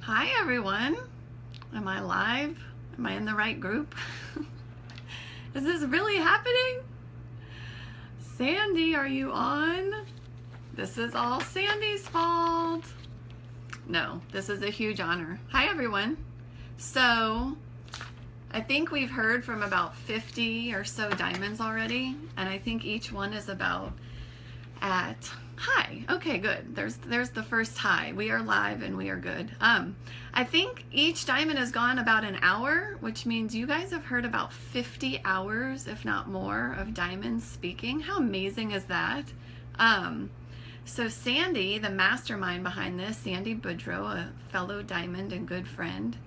Hi everyone. Am I live? Am I in the right group? Is this really happening? Sandy, are you on? This is all Sandy's fault. No, this is a huge honor. Hi everyone. So, I think we've heard from about 50 or so diamonds already, and I think each one is about at hi. Okay, good. There's the first hi. We are live and we are good. I think each diamond has gone about an hour, which means you guys have heard about 50 hours, if not more, of diamonds speaking. How amazing is that? So Sandy, the mastermind behind this, Sandy Boudreau, a fellow diamond and good friend,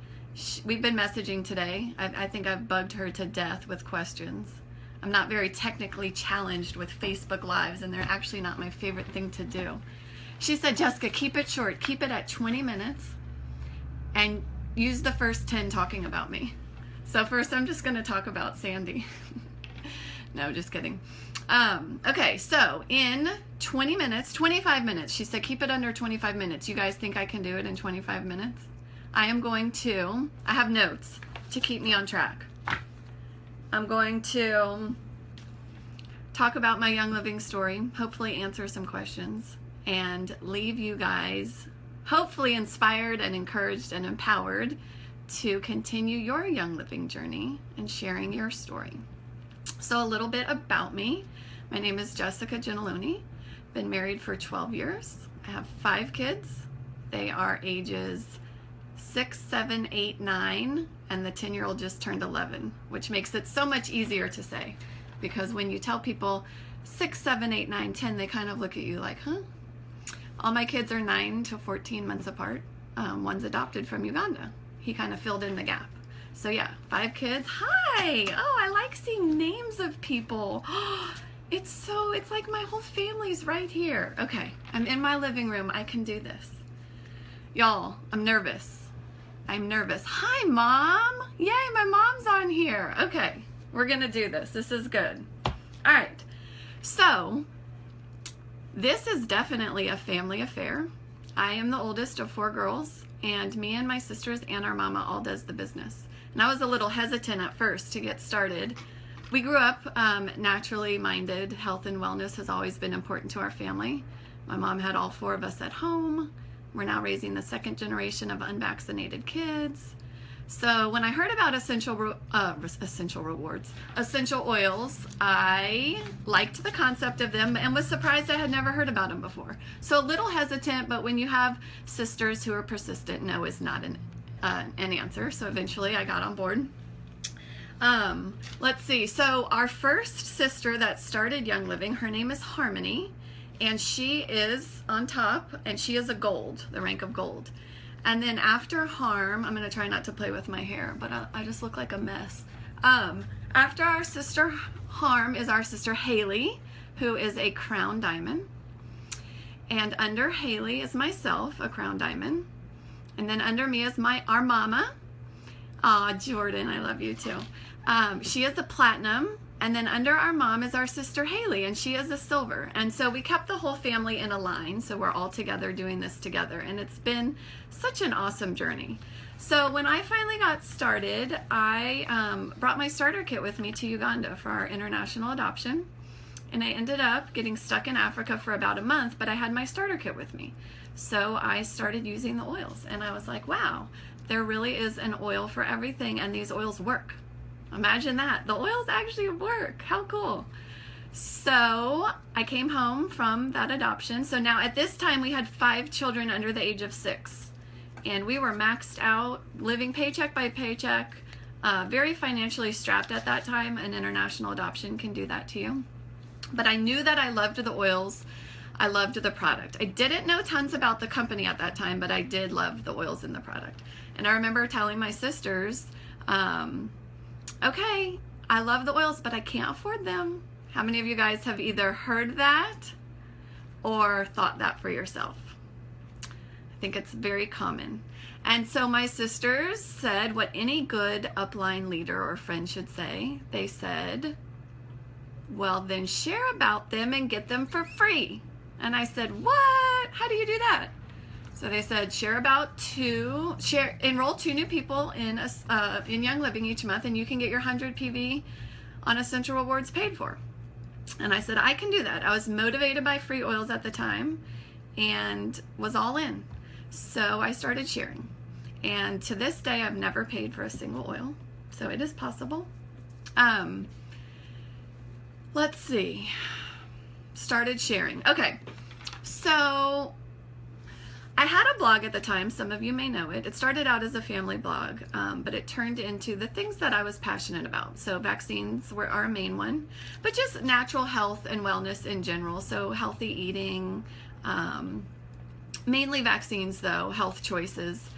we've been messaging today. I think I've bugged her to death with questions. I'm not very technically challenged with Facebook Lives, and they're actually not my favorite thing to do. She said, Jessica, keep it short. Keep it at 20 minutes and use the first 10 talking about me. So first, I'm just going to talk about Sandy. No, just kidding. Okay, so in 20 minutes, 25 minutes, she said, keep it under 25 minutes. You guys think I can do it in 25 minutes? I have notes to keep me on track. I'm going to talk about my Young Living story, hopefully answer some questions, and leave you guys hopefully inspired and encouraged and empowered to continue your Young Living journey and sharing your story. So a little bit about me. My name is Jessica Gianelloni. Been married for 12 years. I have 5 kids. They are ages 6, 7, 8, 9, and the 10-year-old just turned 11, which makes it so much easier to say, because when you tell people 6, 7, 8, 9, 10, they kind of look at you like, huh? All my kids are 9 to 14 months apart. One's adopted from Uganda. He kind of filled in the gap. So yeah, 5 kids. Hi! Oh, I like seeing names of people. It's like my whole family's right here. Okay, I'm in my living room. I can do this. Y'all, I'm nervous. Hi, Mom. Yay, my mom's on here. Okay, we're going to do this. This is good. All right. So, this is definitely a family affair. I am the oldest of 4 girls, and me and my sisters and our mama all does the business. And I was a little hesitant at first to get started. We grew up naturally minded. Health and wellness has always been important to our family. My mom had all 4 of us at home. We're now raising the 2nd generation of unvaccinated kids. So when I heard about essential oils, I liked the concept of them and was surprised I had never heard about them before. So a little hesitant, but when you have sisters who are persistent, no is not an answer. So eventually I got on board. Let's see. So our first sister that started Young Living, her name is Harmony. And she is on top, and she is a gold, the rank of gold. And then after Harm, I'm going to try not to play with my hair, but I just look like a mess. After our sister Harm is our sister Haley, who is a crown diamond. And under Haley is myself, a crown diamond. And then under me is our mama. Aw, Jordan, I love you too. She is a platinum. And then under our mom is our sister Haley, and she is a silver. And so we kept the whole family in a line, so we're all together doing this together. And it's been such an awesome journey. So when I finally got started, I brought my starter kit with me to Uganda for our international adoption. And I ended up getting stuck in Africa for about a month, but I had my starter kit with me. So I started using the oils, and I was like, wow, there really is an oil for everything, and these oils work. Imagine that. The oils actually work. How cool. So I came home from that adoption. So now at this time we had 5 children under the age of 6. And we were maxed out, living paycheck by paycheck, very financially strapped at that time. An international adoption can do that to you. But I knew that I loved the oils. I loved the product. I didn't know tons about the company at that time, but I did love the oils in the product. And I remember telling my sisters, okay, I love the oils, but I can't afford them. How many of you guys have either heard that or thought that for yourself? I think it's very common. And so my sisters said what any good upline leader or friend should say. They said, well, then share about them and get them for free. And I said, what? How do you do that? So they said enroll 2 new people in Young Living each month, and you can get your 100 PV on Essential Rewards paid for. And I said, I can do that. I was motivated by free oils at the time and was all in. So I started sharing. And to this day, I've never paid for a single oil. So it is possible. Let's see. Started sharing. Okay. So I had a blog at the time. Some of you may know it. It started out as a family blog, but it turned into the things that I was passionate about. So vaccines were our main one, but just natural health and wellness in general. So healthy eating, mainly vaccines though, health choices,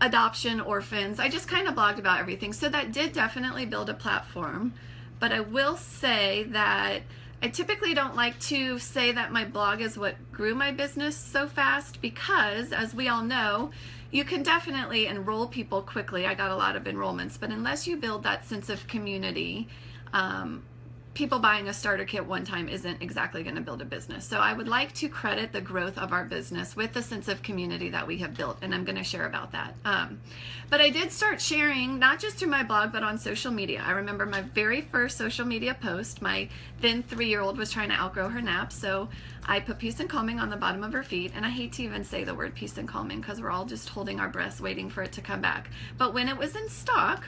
adoption, orphans. I just kind of blogged about everything. So that did definitely build a platform, but I will say that I typically don't like to say that my blog is what grew my business so fast, because as we all know, you can definitely enroll people quickly. I got a lot of enrollments, but unless you build that sense of community, people buying a starter kit one time isn't exactly going to build a business. So I would like to credit the growth of our business with the sense of community that we have built, and I'm going to share about that. But I did start sharing, not just through my blog, but on social media. I remember my very first social media post, my then 3-year-old was trying to outgrow her nap, so I put peace and calming on the bottom of her feet, and I hate to even say the word peace and calming because we're all just holding our breaths waiting for it to come back. But when it was in stock,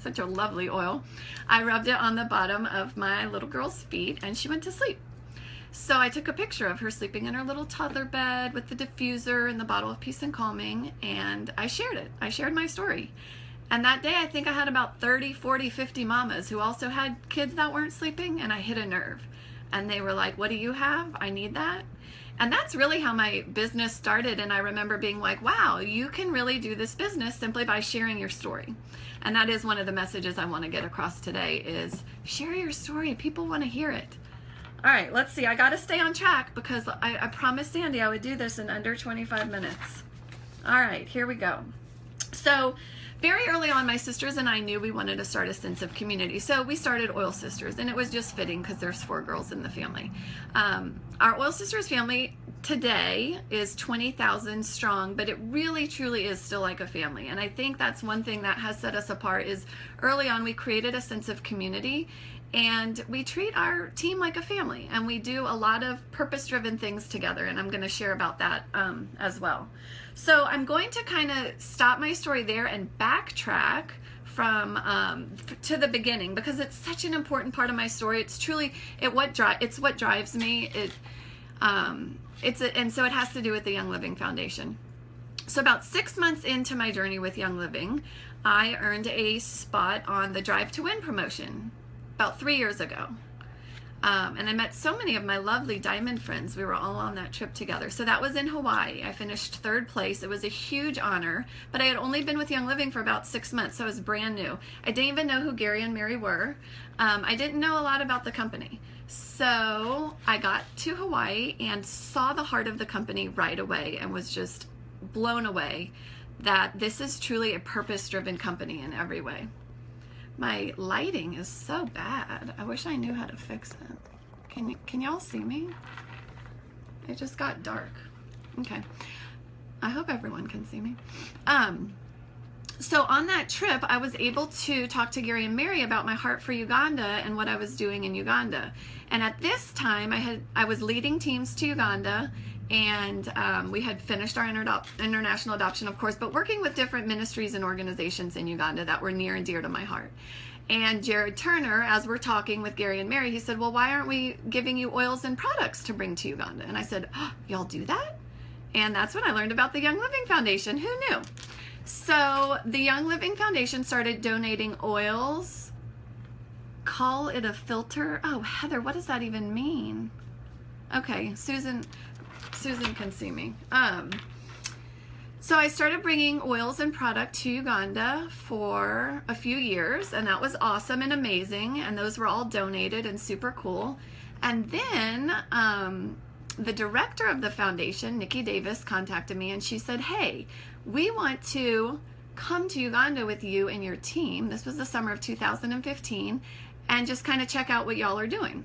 such a lovely oil, I rubbed it on the bottom of my little girl's feet and she went to sleep. So I took a picture of her sleeping in her little toddler bed with the diffuser and the bottle of peace and calming, and I shared it. I shared my story. And that day I think I had about 30, 40, 50 mamas who also had kids that weren't sleeping, and I hit a nerve. And they were like, what do you have? I need that. And that's really how my business started. And I remember being like, wow, you can really do this business simply by sharing your story. And that is one of the messages I want to get across today is share your story. People want to hear it. All right, let's see. I got to stay on track because I promised Sandy I would do this in under 25 minutes. All right, here we go. So very early on, my sisters and I knew we wanted to start a sense of community. So we started Oil Sisters, and it was just fitting because there's 4 girls in the family. Our Oil Sisters family today is 20,000 strong, but it really truly is still like a family. And I think that's one thing that has set us apart is early on we created a sense of community, and we treat our team like a family, and we do a lot of purpose-driven things together, and I'm going to share about that as well. So I'm going to kind of stop my story there and backtrack from to the beginning because it's such an important part of my story. It's truly what drives me. And so it has to do with the Young Living Foundation. So about 6 months into my journey with Young Living, I earned a spot on the Drive to Win promotion about 3 years ago. And I met so many of my lovely diamond friends. We were all on that trip together. So that was in Hawaii. I finished 3rd place. It was a huge honor, but I had only been with Young Living for about 6 months, so I was brand new. I didn't even know who Gary and Mary were. I didn't know a lot about the company. So I got to Hawaii and saw the heart of the company right away and was just blown away that this is truly a purpose-driven company in every way. My lighting is so bad. I wish I knew how to fix it. Can y'all see me? It just got dark. Okay. I hope everyone can see me. So on that trip, I was able to talk to Gary and Mary about my heart for Uganda and what I was doing in Uganda. And at this time, I was leading teams to Uganda, and we had finished our international adoption, of course, but working with different ministries and organizations in Uganda that were near and dear to my heart. And Jared Turner, as we're talking with Gary and Mary, he said, well, why aren't we giving you oils and products to bring to Uganda? And I said, oh, y'all do that? And that's when I learned about the Young Living Foundation. Who knew? So the Young Living Foundation started donating oils. Call it a filter. Oh, Heather, what does that even mean? Okay, Susan can see me. So I started bringing oils and product to Uganda for a few years, and that was awesome and amazing, and those were all donated and super cool. And then the director of the foundation, Nikki Davis, contacted me, and she said, hey, we want to come to Uganda with you and your team. This was the summer of 2015, and just kind of check out what y'all are doing.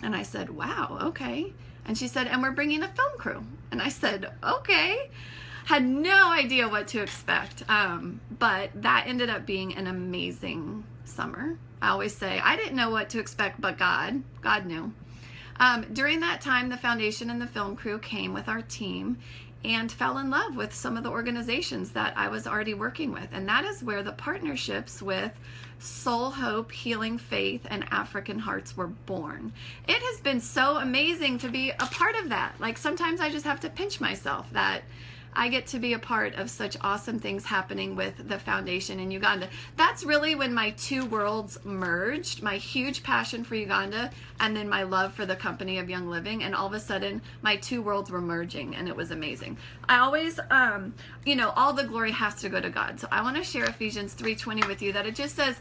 And I said, wow, okay. And she said, and we're bringing a film crew. And I said, okay. Had no idea what to expect. But that ended up being an amazing summer. I always say, I didn't know what to expect, but God knew. During that time, the foundation and the film crew came with our team and fell in love with some of the organizations that I was already working with. And that is where the partnerships with Soul Hope, Healing Faith, and African Hearts were born. It has been so amazing to be a part of that. Like, sometimes I just have to pinch myself that I get to be a part of such awesome things happening with the foundation in Uganda. That's really when my two worlds merged, my huge passion for Uganda and then my love for the company of Young Living. And all of a sudden, my two worlds were merging, and it was amazing. I always, all the glory has to go to God. So I want to share Ephesians 3:20 with you, that it just says,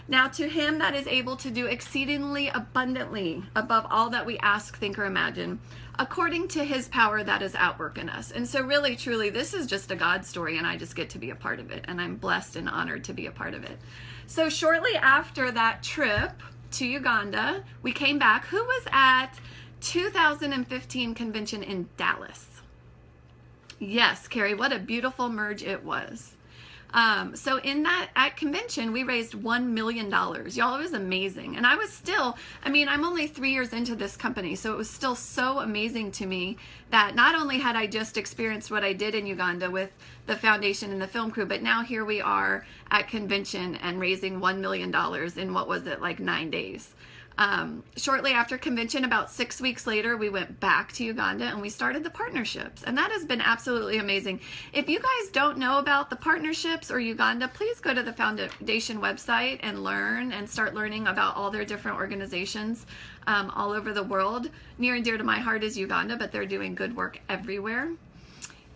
now to him that is able to do exceedingly abundantly above all that we ask, think, or imagine, according to his power that is at work in us. And so really, truly, this is just a God story, and I just get to be a part of it. And I'm blessed and honored to be a part of it. So shortly after that trip to Uganda, we came back. Who was at 2015 convention in Dallas? Yes, Carrie, what a beautiful merge it was. So in that, at convention, we raised $1 million. Y'all, it was amazing. And I was still, I'm only 3 years into this company, so it was still so amazing to me that not only had I just experienced what I did in Uganda with the foundation and the film crew, but now here we are at convention and raising $1 million in, what was it, like 9 days. Shortly after convention, about 6 weeks later, we went back to Uganda and we started the partnerships. And that has been absolutely amazing. If you guys don't know about the partnerships or Uganda, please go to the foundation website and learn and start learning about all their different organizations all over the world. Near and dear to my heart is Uganda, but they're doing good work everywhere.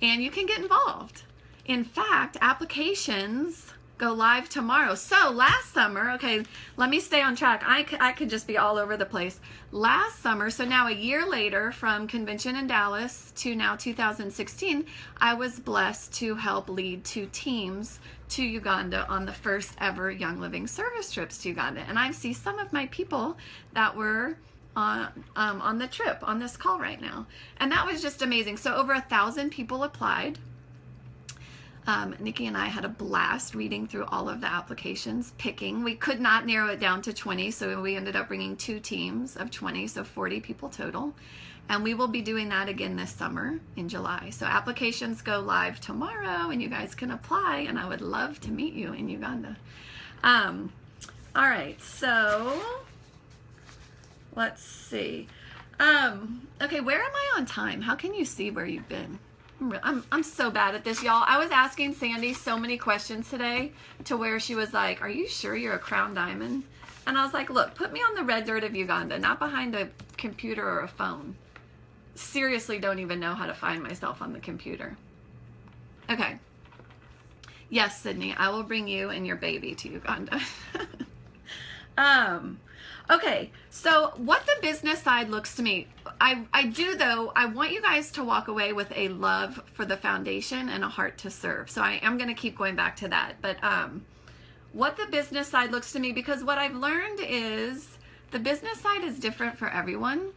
And you can get involved. In fact, applications go live tomorrow. So last summer, okay, let me stay on track. I could just be all over the place. Last summer, so now a year later, from convention in Dallas to now 2016, I was blessed to help lead 2 teams to Uganda on the first ever Young Living service trips to Uganda. And I see some of my people that were on the trip, on this call right now. And that was just amazing. So over 1,000 people applied. Nikki and I had a blast reading through all of the applications, picking. We could not narrow it down to 20, so we ended up bringing 2 teams of 20, so 40 people total. And we will be doing that again this summer in July. So applications go live tomorrow, and you guys can apply, and I would love to meet you in Uganda. All right, so let's see. Okay, where am I on time? How can you see where you've been? I'm so bad at this, y'all. I was asking Sandy so many questions today to where she was like, are you sure you're a crown diamond? And I was like, look, put me on the red dirt of Uganda, not behind a computer or a phone. Seriously, don't even know how to find myself on the computer. Okay. Yes, Sydney, I will bring you and your baby to Uganda. Okay, so what the business side looks to me, I do though, I want you guys to walk away with a love for the foundation and a heart to serve. So I am going to keep going back to that. But what the business side looks to me, because what I've learned is the business side is different for everyone.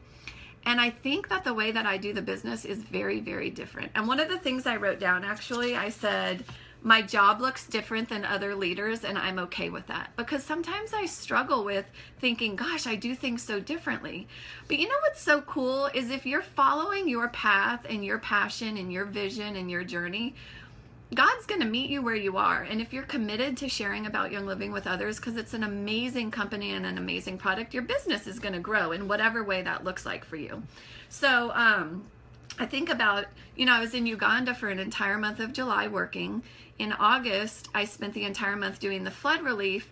And I think that the way that I do the business is very, very different. And one of the things I wrote down, actually, I said, my job looks different than other leaders, and I'm okay with that. Because sometimes I struggle with thinking, gosh, I do things so differently. But you know what's so cool is if you're following your path and your passion and your vision and your journey, God's going to meet you where you are. And if you're committed to sharing about Young Living with others, because it's an amazing company and an amazing product, your business is going to grow in whatever way that looks like for you. So I think about, I was in Uganda for an entire month of July working. In August, I spent the entire month doing the flood relief.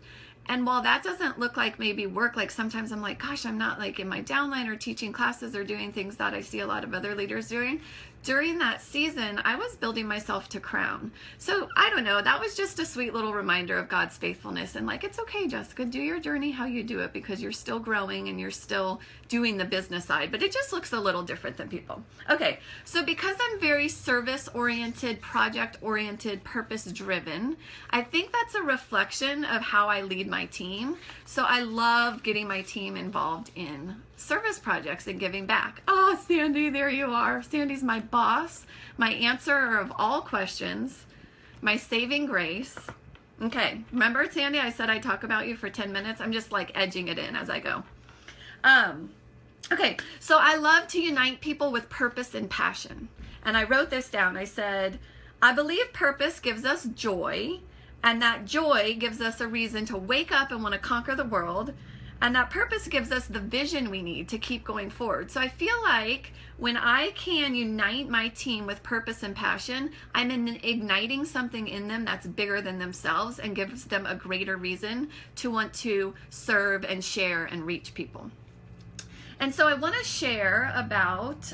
And while that doesn't look like maybe work, like sometimes I'm like, gosh, I'm not like in my downline or teaching classes or doing things that I see a lot of other leaders doing. During that season, I was building myself to crown. So I don't know, that was just a sweet little reminder of God's faithfulness. And like, it's okay, Jessica, do your journey how you do it, because you're still growing and you're still doing the business side, but it just looks a little different than people. Okay, so because I'm very service-oriented, project-oriented, purpose-driven, I think that's a reflection of how I lead my team. So I love getting my team involved in service projects and giving back. Oh, Sandy, there you are. Sandy's my boss, my answerer of all questions, my saving grace. Okay, remember, Sandy, I said I'd talk about you for 10 minutes? I'm just like edging it in as I go. Okay, so I love to unite people with purpose and passion. And I wrote this down. I said, I believe purpose gives us joy, and that joy gives us a reason to wake up and want to conquer the world. And that purpose gives us the vision we need to keep going forward. So I feel like when I can unite my team with purpose and passion, I'm igniting something in them that's bigger than themselves and gives them a greater reason to want to serve and share and reach people. And so I want to share about,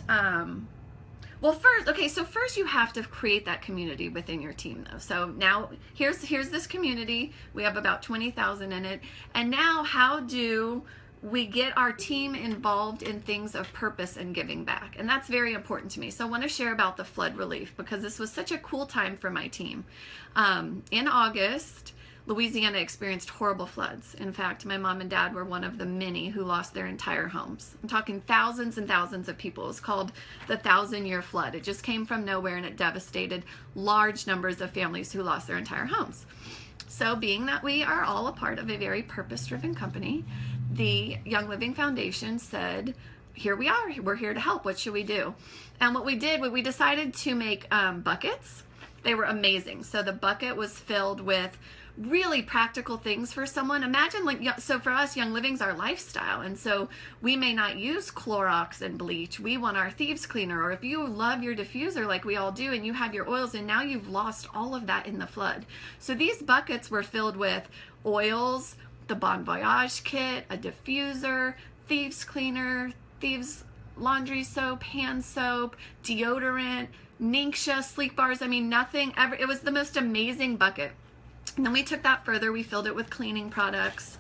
first you have to create that community within your team though. So now here's this community. We have about 20,000 in it. And now how do we get our team involved in things of purpose and giving back? And that's very important to me. So I want to share about the flood relief because this was such a cool time for my team. In August, Louisiana experienced horrible floods. In fact, my mom and dad were one of the many who lost their entire homes. I'm talking thousands and thousands of people. It's called the 1,000-year flood. It just came from nowhere and it devastated large numbers of families who lost their entire homes. So being that we are all a part of a very purpose-driven company, the Young Living Foundation said, here we are, we're here to help. What should we do? And what we decided to make buckets. They were amazing. So the bucket was filled with really practical things for someone. Imagine, so for us, Young Living's our lifestyle, and so we may not use Clorox and bleach. We want our thieves cleaner, or if you love your diffuser like we all do and you have your oils and now you've lost all of that in the flood. So these buckets were filled with oils, the Bon Voyage kit, a diffuser, thieves cleaner, thieves laundry soap, hand soap, deodorant, Ningxia sleep bars. I mean, nothing ever. It was the most amazing bucket. And then we took that further. We filled it with cleaning products.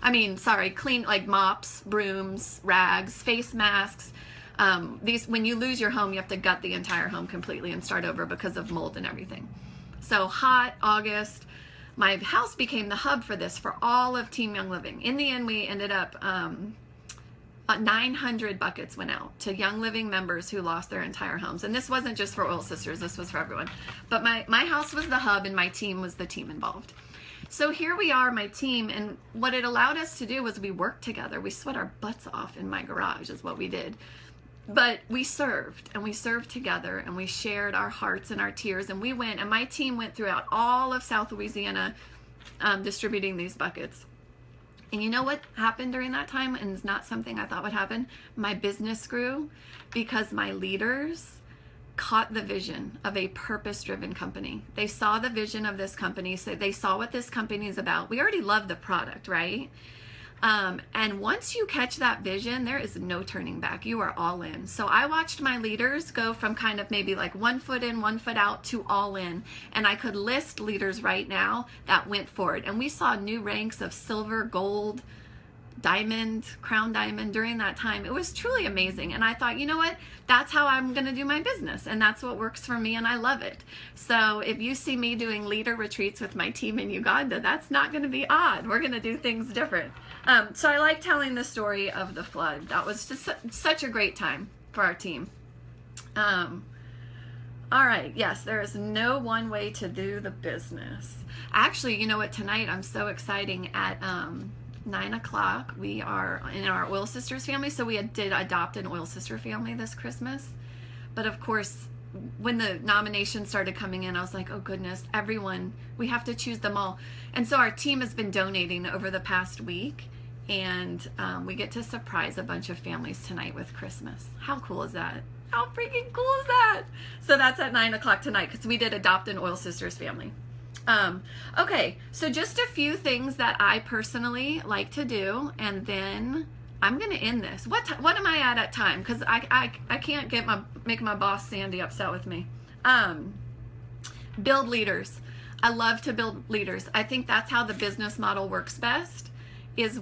Clean, like mops, brooms, rags, face masks. When you lose your home, you have to gut the entire home completely and start over because of mold and everything. So hot August, my house became the hub for this for all of Team Young Living. In the end, we ended up 900 buckets went out to Young Living members who lost their entire homes. And this wasn't just for Oil Sisters, this was for everyone. But my house was the hub and my team was the team involved. So here we are, my team, and what it allowed us to do was we worked together. We sweat our butts off in my garage is what we did. But we served, and we served together, and we shared our hearts and our tears, and we went, and my team went throughout all of South Louisiana distributing these buckets. And you know what happened during that time, and it's not something I thought would happen? My business grew because my leaders caught the vision of a purpose-driven company. They saw the vision of this company, so they saw what this company is about. We already love the product, right? And once you catch that vision, there is no turning back. You are all in. So I watched my leaders go from kind of maybe like 1 foot in, 1 foot out to all in. And I could list leaders right now that went for it. And we saw new ranks of silver, gold, diamond, crown diamond during that time. It was truly amazing. And I thought, you know what? That's how I'm going to do my business. And that's what works for me. And I love it. So if you see me doing leader retreats with my team in Uganda, that's not going to be odd. We're going to do things different. So I like telling the story of the flood. That was just such a great time for our team. All right. Yes, there is no one way to do the business. Actually, you know what? Tonight I'm so exciting at 9 o'clock. We are in our Oil Sisters family. So we did adopt an Oil Sister family this Christmas. But of course, when the nominations started coming in, I was like, oh goodness, everyone, we have to choose them all. And so our team has been donating over the past week. And we get to surprise a bunch of families tonight with Christmas. How cool is that? How freaking cool is that? So that's at 9 o'clock tonight because we did adopt an Oil Sisters family. Okay, so just a few things that I personally like to do, and then I'm going to end this. What am I at time? Because I can't make my boss Sandy upset with me. Build leaders. I love to build leaders. I think that's how the business model works best. It's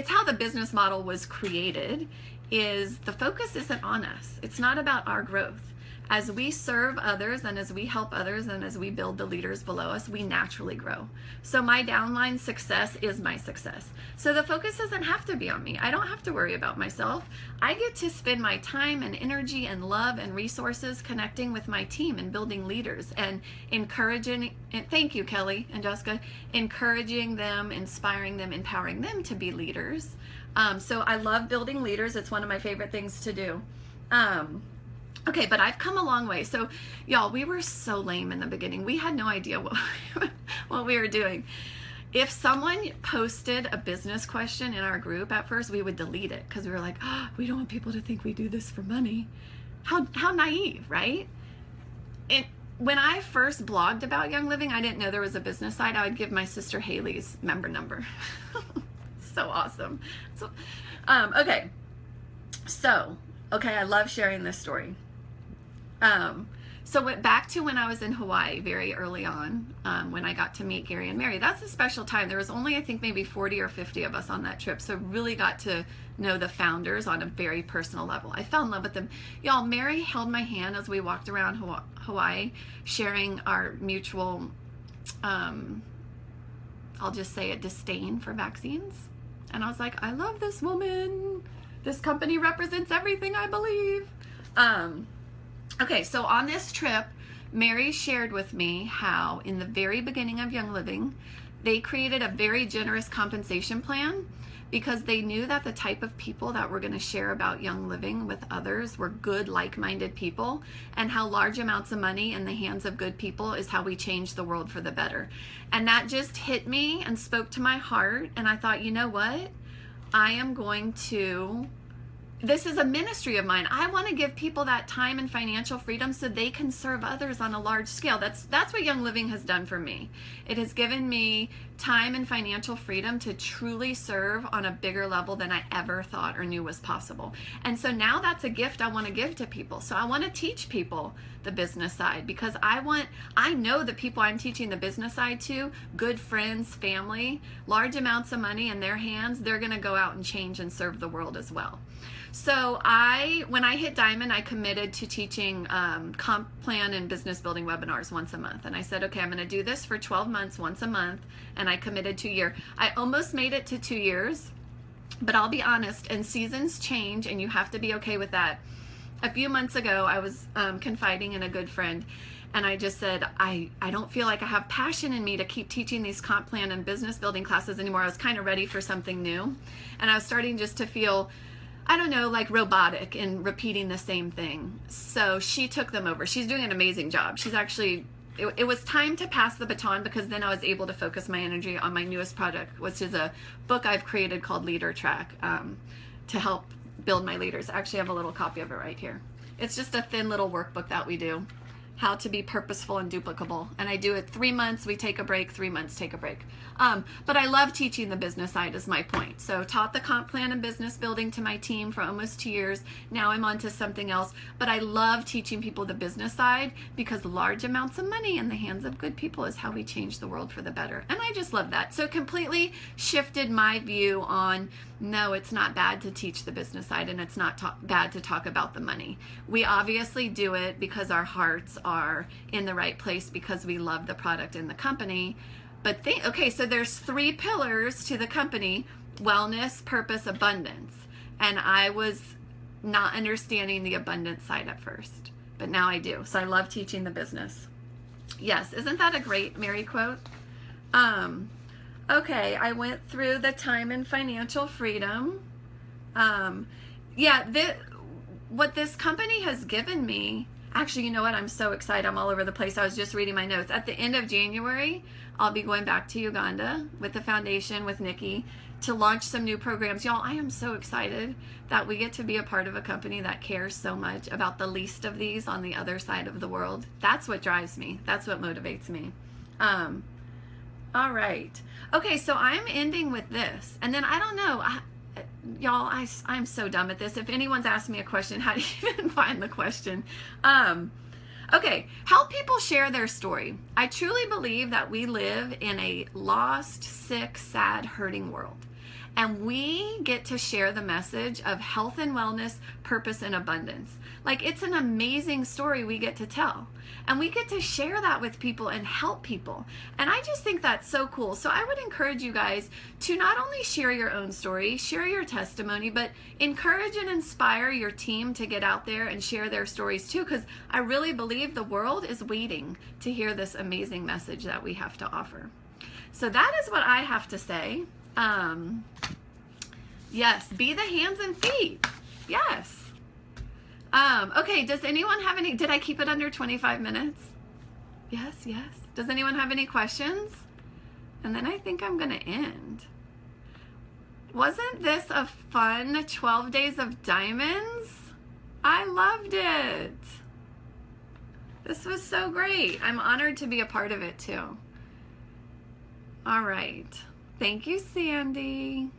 how the business model was created, is the focus isn't on us. It's not about our growth. As we serve others and as we help others and as we build the leaders below us, we naturally grow. So my downline success is my success. So the focus doesn't have to be on me. I don't have to worry about myself. I get to spend my time and energy and love and resources connecting with my team and building leaders and encouraging, and thank you, Kelly and Jessica, encouraging them, inspiring them, empowering them to be leaders. So I love building leaders. It's one of my favorite things to do. Okay, but I've come a long way. So y'all, we were so lame in the beginning. We had no idea what we were doing. If someone posted a business question in our group at first, we would delete it because we were like, oh, we don't want people to think we do this for money. How naive, right? And when I first blogged about Young Living, I didn't know there was a business side. I would give my sister Haley's member number. So awesome. So, okay. So, okay, I love sharing this story. So went back to when I was in Hawaii very early on, when I got to meet Gary and Mary. That's a special time. There was only, I think, maybe 40 or 50 of us on that trip. So really got to know the founders on a very personal level. I fell in love with them. Y'all, Mary held my hand as we walked around Hawaii, sharing our mutual, I'll just say a disdain for vaccines. And I was like, I love this woman. This company represents everything I believe. Okay, so on this trip, Mary shared with me how in the very beginning of Young Living, they created a very generous compensation plan because they knew that the type of people that were going to share about Young Living with others were good, like-minded people, and how large amounts of money in the hands of good people is how we change the world for the better. And that just hit me and spoke to my heart, and I thought, you know what? I am going to... This is a ministry of mine. I want to give people that time and financial freedom so they can serve others on a large scale. That's what Young Living has done for me. It has given me time and financial freedom to truly serve on a bigger level than I ever thought or knew was possible. And so now that's a gift I want to give to people. So I want to teach people the business side because I know the people I'm teaching the business side to, good friends, family, large amounts of money in their hands, they're going to go out and change and serve the world as well. So when I hit Diamond, I committed to teaching comp plan and business building webinars once a month. And I said, okay, I'm going to do this for 12 months, once a month. And I committed to a year. I almost made it to 2 years, but I'll be honest, and seasons change and you have to be okay with that. A few months ago, I was confiding in a good friend. And I just said, I don't feel like I have passion in me to keep teaching these comp plan and business building classes anymore. I was kind of ready for something new. And I was starting just to feel, I don't know, like robotic in repeating the same thing. So she took them over. She's doing an amazing job. She's actually, it was time to pass the baton because then I was able to focus my energy on my newest project, which is a book I've created called Leader Track to help build my leaders. I actually have a little copy of it right here. It's just a thin little workbook that we do. How to be purposeful and duplicable. And I do it 3 months, we take a break, 3 months, take a break. But I love teaching the business side is my point. So taught the comp plan and business building to my team for almost 2 years. Now I'm on to something else. But I love teaching people the business side because large amounts of money in the hands of good people is how we change the world for the better. And I just love that. So it completely shifted my view on, no, it's not bad to teach the business side and it's not bad to talk about the money. We obviously do it because our hearts are in the right place because we love the product and the company. But okay, so there's 3 pillars to the company: wellness, purpose, abundance. And I was not understanding the abundance side at first, but now I do. So I love teaching the business. Yes, isn't that a great Mary quote? Okay, I went through the time and financial freedom. What this company has given me, actually, you know what? I'm so excited. I'm all over the place. I was just reading my notes. At the end of January, I'll be going back to Uganda with the foundation, with Nikki, to launch some new programs. Y'all, I am so excited that we get to be a part of a company that cares so much about the least of these on the other side of the world. That's what drives me. That's what motivates me. All right. Okay, so I'm ending with this. And then I don't know. Y'all, I'm so dumb at this. If anyone's asked me a question, how do you even find the question? Okay, help people share their story. I truly believe that we live in a lost, sick, sad, hurting world. and we get to share the message of health and wellness, purpose and abundance. Like, it's an amazing story we get to tell, and we get to share that with people and help people. And I just think that's so cool. So I would encourage you guys to not only share your own story, share your testimony, but encourage and inspire your team to get out there and share their stories too, because I really believe the world is waiting to hear this amazing message that we have to offer. So that is what I have to say. Yes, be the hands and feet. Yes. Okay, does anyone have any, did I keep it under 25 minutes? Yes, yes. Does anyone have any questions? And then I think I'm going to end. Wasn't this a fun 12 days of diamonds? I loved it. This was so great. I'm honored to be a part of it too. All right. Thank you, Sandy.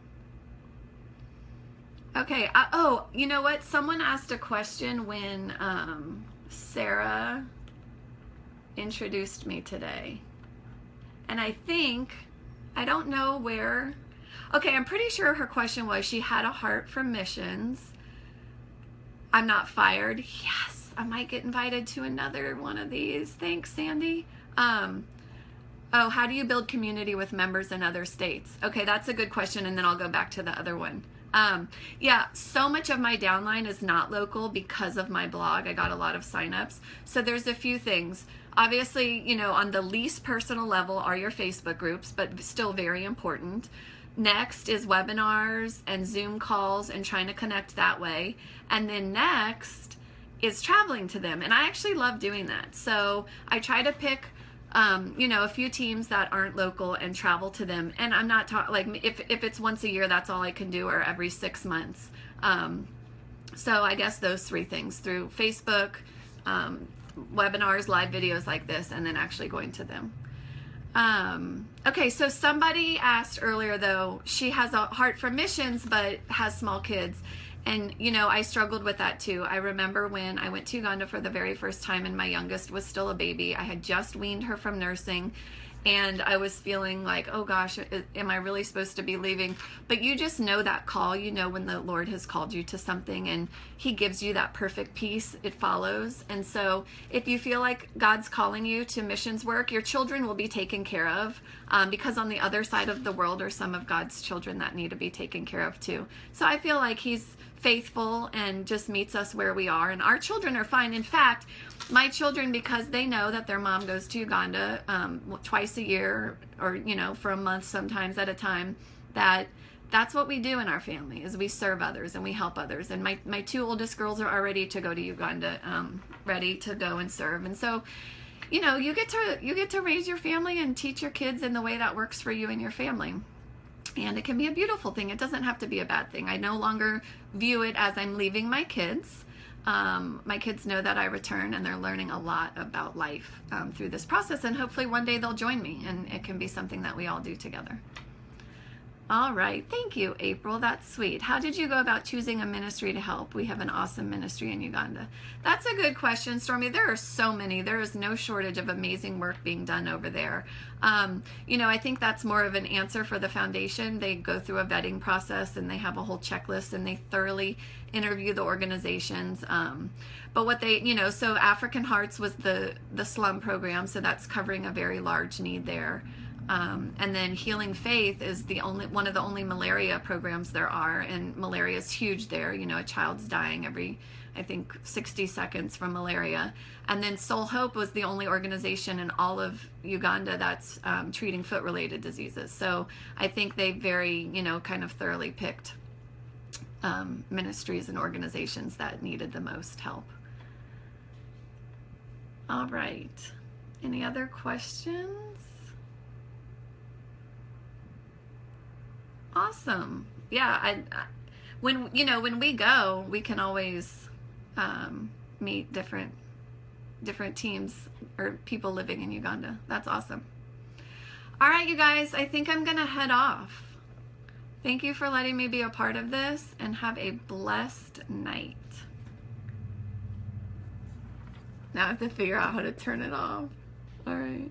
Okay. Oh, you know what? Someone asked a question when Sarah introduced me today. And I think, I don't know where. Okay, I'm pretty sure her question was, she had a heart for missions. I'm not fired. Yes, I might get invited to another one of these. Thanks, Sandy. Oh, how do you build community with members in other states? Okay, that's a good question, and then I'll go back to the other one. Yeah, so much of my downline is not local because of my blog. I got a lot of signups. So there's a few things. Obviously, you know, on the least personal level are your Facebook groups, but still very important. Next is webinars and Zoom calls and trying to connect that way. And then next is traveling to them. And I actually love doing that. So I try to pick you know, a few teams that aren't local and travel to them. And I'm not talking, like, if it's once a year, that's all I can do, or every 6 months. So I guess those three things, through Facebook, webinars, live videos like this, and then actually going to them. Okay, so somebody asked earlier, though, she has a heart for missions, but has small kids. And, you know, I struggled with that too. I remember when I went to Uganda for the very first time and my youngest was still a baby. I had just weaned her from nursing, and I was feeling like, oh gosh, am I really supposed to be leaving? But you just know that call. You know when the Lord has called you to something and he gives you that perfect peace, it follows. And so if you feel like God's calling you to missions work, your children will be taken care of, because on the other side of the world are some of God's children that need to be taken care of too. So I feel like he's faithful and just meets us where we are, and our children are fine. In fact, my children, because they know that their mom goes to Uganda twice a year, or, you know, for a month sometimes at a time, that's what we do in our family, is we serve others and we help others. And my two oldest girls are already to go to Uganda, ready to go and serve. And so, you know, you get to raise your family and teach your kids in the way that works for you and your family. And it can be a beautiful thing. It doesn't have to be a bad thing. I no longer view it as I'm leaving my kids. My kids know that I return, and they're learning a lot about life through this process. And hopefully one day they'll join me, and it can be something that we all do together. All right. Thank you, April. That's sweet. How did you go about choosing a ministry to help? We have an awesome ministry in Uganda. That's a good question, Stormy. There are so many. There is no shortage of amazing work being done over there. You know, I think that's more of an answer for the foundation. They go through a vetting process, and they have a whole checklist, and they thoroughly interview the organizations. But what they, you know, so African Hearts was the slum program, so that's covering a very large need there. And then Healing Faith is one of the only malaria programs there are, and malaria is huge there. You know, a child's dying every, I think, 60 seconds from malaria. And then Soul Hope was the only organization in all of Uganda that's treating foot-related diseases. So I think they very, you know, kind of thoroughly picked ministries and organizations that needed the most help. All right. Any other questions? Awesome. Yeah, when we go, we can always meet different teams or people living in Uganda. That's awesome. All right, you guys, I think I'm gonna head off. Thank you for letting me be a part of this, and have a blessed night. Now I have to figure out how to turn it off. All right.